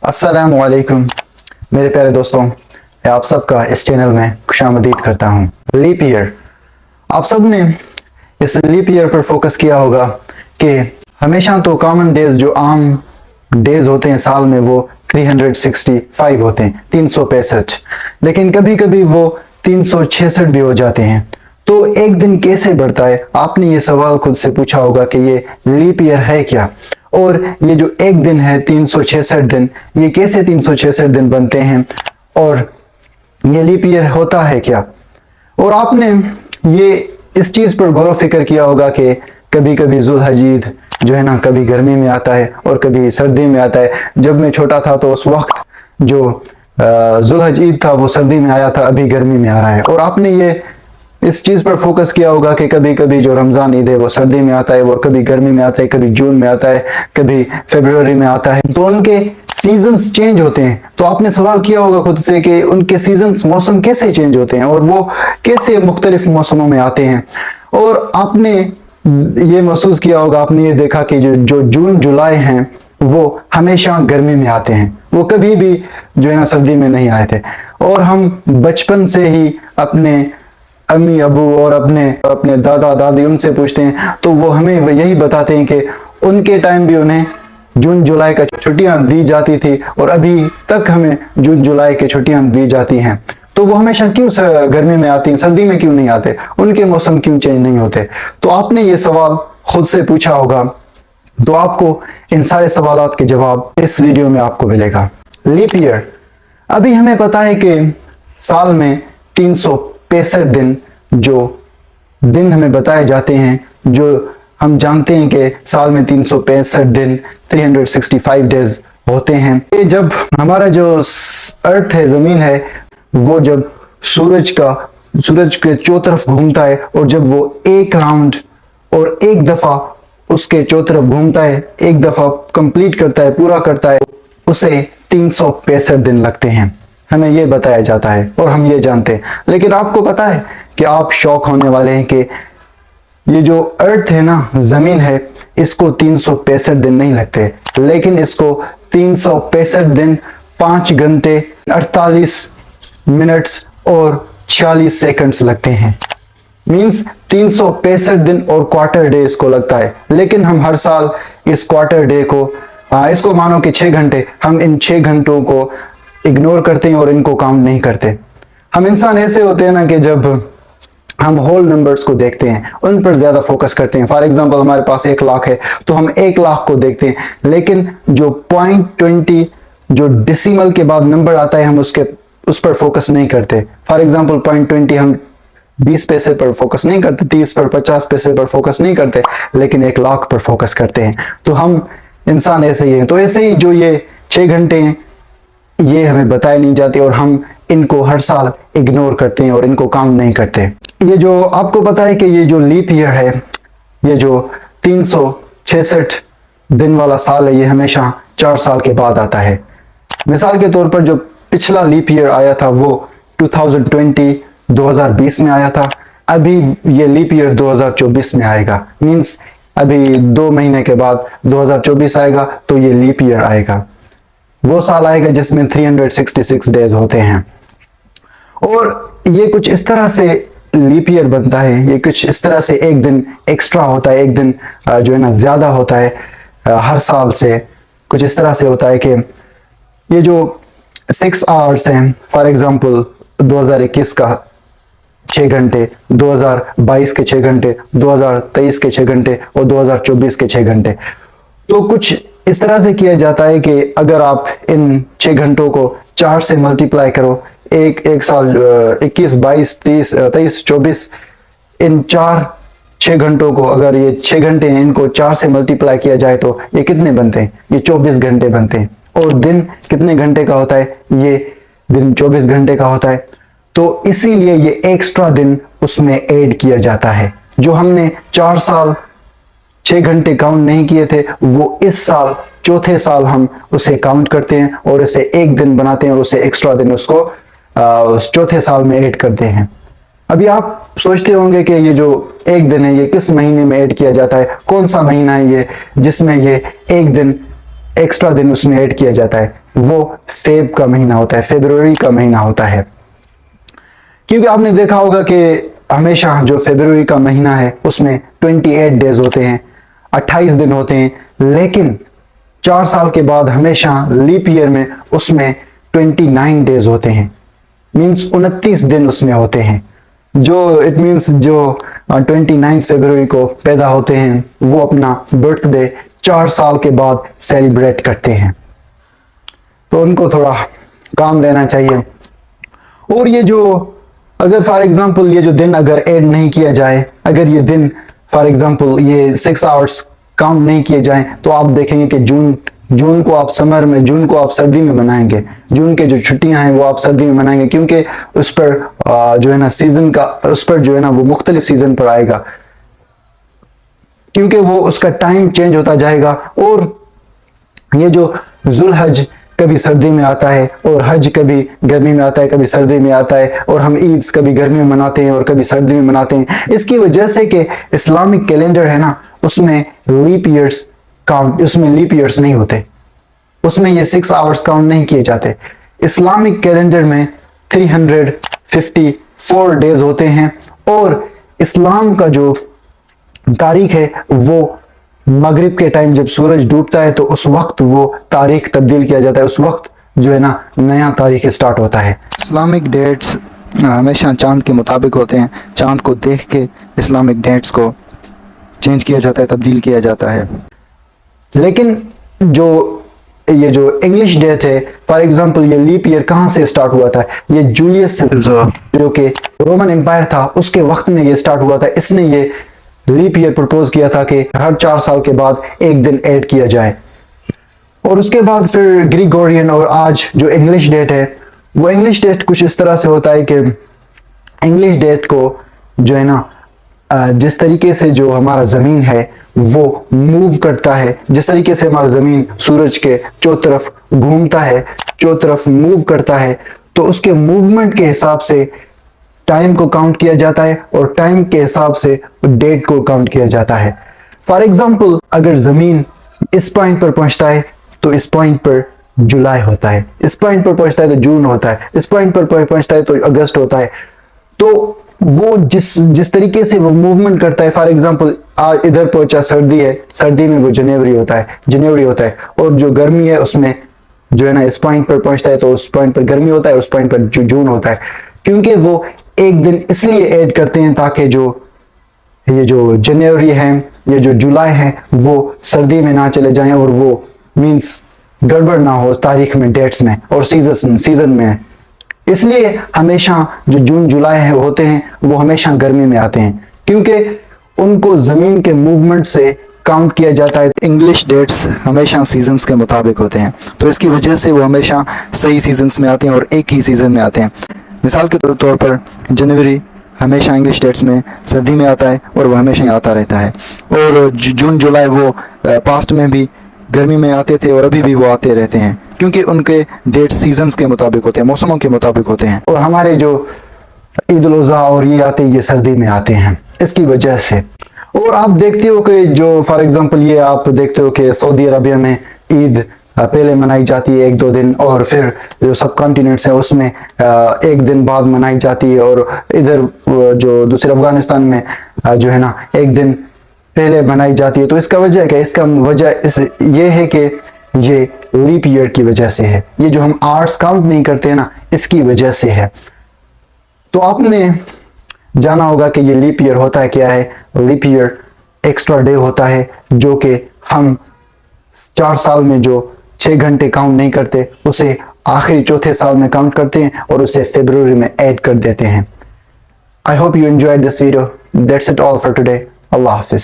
अस्सलामु अलैकुम मेरे प्यारे दोस्तों, मैं आप सबका इस चैनल में खुशामदीद करता हूँ। लीप ईयर, आप सब ने इस लीप ईयर पर फोकस किया होगा कि हमेशा तो कॉमन डेज जो आम डेज होते हैं साल में वो 365 होते हैं, 365, लेकिन कभी कभी वो 366 भी हो जाते हैं। तो एक दिन कैसे बढ़ता है? आपने ये सवाल खुद से पूछा होगा कि ये लीप ईयर है क्या, और ये जो एक दिन है 366 दिन, ये कैसे 366 दिन बनते हैं, और ये लीप ईयर होता है क्या? और आपने ये इस चीज पर गौर फिक्र किया होगा कि कभी कभी जुल्हज ईद जो है ना, कभी गर्मी में आता है और कभी सर्दी में आता है। जब मैं छोटा था तो उस वक्त जो जुल्हज ईद था वो सर्दी में आया था, अभी गर्मी में आ रहा है। और आपने ये इस चीज पर फोकस किया होगा कि कभी कभी जो रमजान ईद है वो सर्दी में आता है, वो कभी गर्मी में आता है, कभी जून में आता है, कभी फरवरी में आता है। तो उनके सीजन्स चेंज होते हैं। तो आपने सवाल किया होगा खुद से कि उनके सीजन्स, मौसम कैसे चेंज होते हैं और वो कैसे मुख्तलिफ मौसमों में आते हैं। और आपने ये महसूस किया होगा, आपने ये देखा कि जो जून जुलाई हैं वो हमेशा गर्मी में आते हैं, वो कभी भी जो है ना सर्दी में नहीं आए थे। और हम बचपन से ही अपने अम्मी अबू और अपने दादा दादी उनसे पूछते हैं तो वो हमें यही बताते हैं कि उनके टाइम भी उन्हें जून जुलाई का छुट्टियां दी जाती थी और अभी तक हमें जून जुलाई की छुट्टियां दी जाती हैं। तो वो हमेशा क्यों गर्मी में आती हैं, सर्दी में क्यों नहीं आते, उनके मौसम क्यों चेंज नहीं होते? तो आपने ये सवाल खुद से पूछा होगा। तो आपको इन सारे सवालों के जवाब इस वीडियो में आपको मिलेगा। लीप ईयर, अभी हमें पता है कि साल में 365 दिन जो दिन हमें बताए जाते हैं, जो हम जानते हैं कि साल में 365 दिन, 365 डेज होते हैं। ये जब हमारा जो अर्थ है, जमीन है, वो जब सूरज के चौ तरफ घूमता है और जब वो एक राउंड और एक दफा उसके चौ तरफ घूमता है, एक दफा कंप्लीट करता है, पूरा करता है, उसे 365 दिन लगते हैं। हमें ये बताया जाता है और हम ये जानते हैं। लेकिन आपको पता है कि आप शॉक होने वाले हैं कि ये जो अर्थ है ना, जमीन है, इसको 365 दिन नहीं लगते, लेकिन इसको 365 दिन 5 घंटे 48 मिनट्स और 46 सेकंड्स लगते हैं। मींस 365 दिन और क्वार्टर डे इसको लगता है। लेकिन हम हर साल इस क्वार्टर डे को, इसको मानो कि 6 घंटे, हम इन 6 घंटों को इग्नोर करते हैं और इनको काउंट नहीं करते। हम इंसान ऐसे होते हैं ना कि जब हम होल नंबर्स को देखते हैं उन पर ज्यादा फोकस करते हैं। फॉर एग्जांपल, हमारे पास 1 लाख है तो हम 1 लाख को देखते हैं, लेकिन जो 0.20 जो डेसिमल के बाद नंबर आता है हम उस पर फोकस नहीं करते। फॉर एग्जांपल 0.20 हम 20 पैसे पर फोकस नहीं करते, 30 पर, 50 पैसे पर फोकस नहीं करते, लेकिन 1 लाख पर फोकस करते हैं। तो हम इंसान ऐसे ही हैं। तो ऐसे ही जो ये 6 घंटे हैं ये हमें बताए नहीं जाते और हम इनको हर साल इग्नोर करते हैं और इनको काउंट नहीं करते। ये जो आपको पता है कि ये जो लीप ईयर है, ये जो 366 दिन वाला साल है, ये हमेशा 4 साल के बाद आता है। मिसाल के तौर पर जो पिछला लीप ईयर आया था वो 2020 में आया था। अभी ये लीप ईयर 2024 में आएगा। मींस अभी 2 महीने के बाद 2024 आएगा तो ये लीप ईयर आएगा। वो साल आएगा जिसमें 366 डेज होते हैं। और ये कुछ इस तरह से लीप ईयर बनता है, ये कुछ इस तरह से एक दिन एक्स्ट्रा होता है, एक दिन जो है ना ज्यादा होता है हर साल से। कुछ इस तरह से होता है कि ये जो 6 आवर्स हैं, फॉर एग्जांपल 2021 का 6 घंटे, 2022 के 6 घंटे, 2023 के 6 घंटे और 2024 के 6 घंटे। तो कुछ इस तरह से किया जाता है कि अगर आप इन 6 घंटों को 4 से मल्टीप्लाई करो, एक साल 21, 22, 30, 23, 24, इन 6 घंटों को, अगर ये 6 घंटे हैं, इनको 4 से मल्टीप्लाई किया जाए तो ये कितने बनते हैं? ये 24 घंटे बनते हैं। और दिन कितने घंटे का होता है? ये दिन 24 घंटे का होता है। तो इसीलिए ये एक्स्ट्रा दिन उसमें ऐड किया जाता है। जो हमने 4 साल 6 घंटे काउंट नहीं किए थे, वो इस साल चौथे साल हम उसे काउंट करते हैं और उसे एक दिन बनाते हैं और उसे एक्स्ट्रा दिन उसको उस चौथे साल में ऐड करते हैं। अभी आप सोचते होंगे कि ये जो एक दिन है ये किस महीने में ऐड किया जाता है, कौन सा महीना है ये जिसमें ये एक दिन एक्स्ट्रा दिन उसमें ऐड किया जाता है, वो फेब का महीना होता है, फरवरी का महीना होता है। क्योंकि आपने देखा होगा कि हमेशा जो फरवरी का महीना है उसमें 28 डेज होते हैं, 28 दिन होते हैं, लेकिन 4 साल के बाद हमेशा लीप ईयर में उसमें 29 डेज होते हैं, मींस 29 दिन उसमें होते हैं। जो इट मींस जो 29 फरवरी को पैदा होते हैं वो अपना बर्थडे 4 साल के बाद सेलिब्रेट करते हैं, तो उनको थोड़ा काम रहना चाहिए। और ये जो अगर फॉर एग्जांपल ये जो दिन अगर ऐड नहीं किया जाए, अगर ये दिन फॉर एग्जांपल ये 6 आवर्स काउंट नहीं किए जाएं, तो आप देखेंगे कि जून को आप समर में, जून को आप सर्दी में मनाएंगे, जून के जो छुट्टियां हैं वो आप सर्दी में मनाएंगे, क्योंकि उस पर जो है ना सीजन का, उस पर जो है ना वो मुख्तलिफ सीजन पर आएगा, क्योंकि वो उसका टाइम चेंज होता जाएगा। और ये जो जुल्हज कभी सर्दी में आता है और हज कभी गर्मी में आता है, कभी सर्दी में आता है, और हम ईद कभी गर्मी में मनाते हैं और कभी सर्दी में मनाते हैं। इसकी वजह से कि इस्लामिक कैलेंडर है ना, उसमें लीप ईयर्स काउंट, उसमें लीप ईयर्स नहीं होते, उसमें ये 6 आवर्स काउंट नहीं किए जाते। इस्लामिक कैलेंडर में 354 डेज होते हैं, और इस्लाम का जो तारीख है वो मगरिब के टाइम जब सूरज डूबता है तो उस वक्त वो तारीख तब्दील किया जाता है, उस वक्त जो है ना नया तारीख स्टार्ट होता है। इस्लामिक डेट्स हमेशा चांद के मुताबिक होते हैं, चांद को देख के इस्लामिक डेट्स को चेंज किया जाता है, तब्दील किया जाता है। लेकिन जो ये जो इंग्लिश डेट है, फॉर एग्जांपल ये लीप ईयर कहाँ से स्टार्ट हुआ था, ये जूलियस जो कि रोमन एम्पायर था उसके वक्त में ये स्टार्ट हुआ था। इसने ये लीप ईयर प्रपोज किया था कि हर 4 साल के बाद एक दिन ऐड किया जाए, और उसके बाद फिर ग्रिगोरियन और आज जो इंग्लिश डेट है, वो इंग्लिश डेट कुछ इस तरह से होता है कि इंग्लिश डेट को जो है ना जिस तरीके से जो हमारा जमीन है वो मूव करता है, जिस तरीके से हमारा जमीन सूरज के चौ तरफ घूमता है, चौ तरफ मूव करता है, तो उसके मूवमेंट के हिसाब से टाइम को काउंट किया जाता है और टाइम के हिसाब से डेट को काउंट किया जाता है। फॉर एग्जांपल अगर जमीन इस पॉइंट पर पहुंचता है तो इस पॉइंट पर जुलाई होता है, इस पॉइंट पर पहुंचता है तो जून होता है, इस पॉइंट पर पहुंचता है तो अगस्त होता है। तो वो जिस तरीके से वो मूवमेंट करता है, फॉर एग्जांपल आज इधर पहुंचा सर्दी है, सर्दी में वो जनवरी होता है, और जो गर्मी है उसमें जो है ना इस पॉइंट पर पहुंचता है तो उस पॉइंट पर गर्मी होता है, उस पॉइंट पर जून होता है। क्योंकि वो एक दिन इसलिए ऐड करते हैं ताकि ये जो जनवरी है, ये जो जुलाई है, वो सर्दी में ना चले जाएं और वो मींस गड़बड़ ना हो तारीख में, डेट्स में और सीजन में। इसलिए हमेशा जो जून जुलाई है होते हैं वो हमेशा गर्मी में आते हैं, क्योंकि उनको जमीन के मूवमेंट से काउंट किया जाता है। इंग्लिश डेट्स हमेशा सीजन्स के मुताबिक होते हैं, तो इसकी वजह से वो हमेशा सही सीजन्स में आते हैं और एक ही सीजन में आते हैं। मिसाल के तौर पर जनवरी हमेशा इंग्लिश डेट्स में सर्दी में आता है और वो हमेशा ही आता रहता है, और जून जुलाई वो पास्ट में भी गर्मी में आते थे और अभी भी वो आते रहते हैं, क्योंकि उनके डेट सीजन्स के मुताबिक होते हैं, मौसमों के मुताबिक होते हैं। और हमारे जो ईद उल अज़हा और ये आते हैं, ये सर्दी में आते हैं इसकी वजह से। और आप देखते हो कि जो फॉर एग्जांपल ये आप देखते हो कि सऊदी अरबिया में ईद पहले मनाई जाती है 1-2 दिन, और फिर जो सब कॉन्टिनेंट्स है उसमें 1 दिन बाद मनाई जाती है, और इधर जो दूसरे अफगानिस्तान में जो है ना 1 दिन पहले मनाई जाती है। तो इसका वजह क्या है? इसका वजह ये है कि ये लीप ईयर की वजह से है, ये जो हम आवर्स काउंट नहीं करते हैं ना, इसकी वजह से है। तो आपने जाना होगा कि ये लीप ईयर होता है क्या है। लीप ईयर एक्स्ट्रा डे होता है जो कि हम 4 साल में जो 6 घंटे काउंट नहीं करते उसे आखिरी चौथे साल में काउंट करते हैं और उसे फरवरी में ऐड कर देते हैं। I hope you enjoyed this video. That's it all for today. Allah Hafiz.